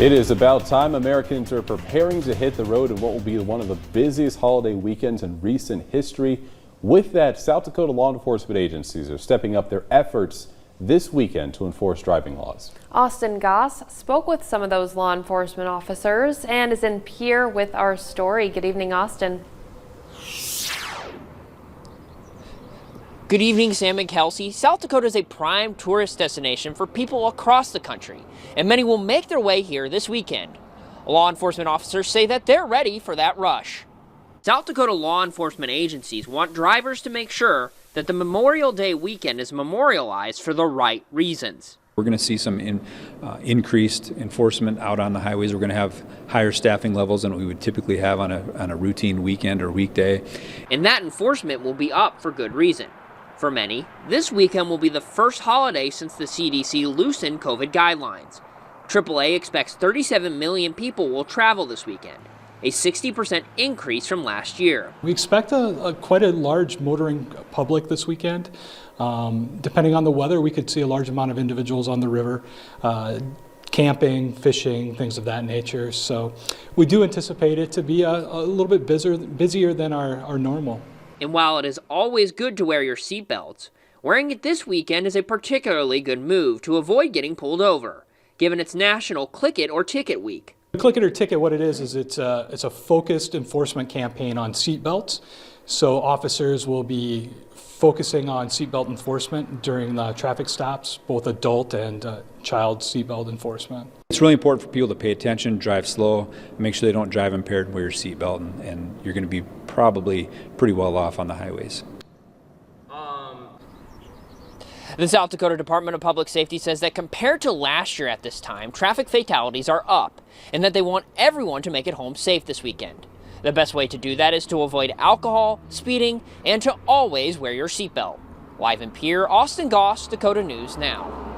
It is about time. Americans are preparing to hit the road in what will be one of the busiest holiday weekends in recent history. With that, South Dakota law enforcement agencies are stepping up their efforts this weekend to enforce driving laws. Austin Goss spoke with some of those law enforcement officers and is in Pierre with our story. Good evening, Austin. Good evening, Sam and Kelsey. South Dakota is a prime tourist destination for people across the country, and many will make their way here this weekend. Law enforcement officers say that they're ready for that rush. South Dakota law enforcement agencies want drivers to make sure that the Memorial Day weekend is memorialized for the right reasons. We're going to see some increased enforcement out on the highways. We're going to have higher staffing levels than we would typically have on a routine weekend or weekday. And that enforcement will be up for good reason. For many, this weekend will be the first holiday since the CDC loosened COVID guidelines. AAA expects 37 million people will travel this weekend, a 60% increase from last year. We expect quite a large motoring public this weekend. Depending on the weather, we could see a large amount of individuals on the river, camping, fishing, things of that nature. So we do anticipate it to be a little bit busier than our normal. And while it is always good to wear your seatbelts, wearing it this weekend is a particularly good move to avoid getting pulled over, given it's National Click It or Ticket Week. Click It or Ticket, what it is it's a focused enforcement campaign on seatbelts. So officers will be focusing on seatbelt enforcement during the traffic stops, both adult and child seatbelt enforcement. It's really important for people to pay attention, drive slow, make sure they don't drive impaired, and wear your seatbelt, and you're going to be probably pretty well off on the highways. The South Dakota Department of Public Safety says that compared to last year at this time, traffic fatalities are up, and that they want everyone to make it home safe this weekend. The best way to do that is to avoid alcohol, speeding, and to always wear your seatbelt. Live in Pierre, Austin Goss, Dakota News Now.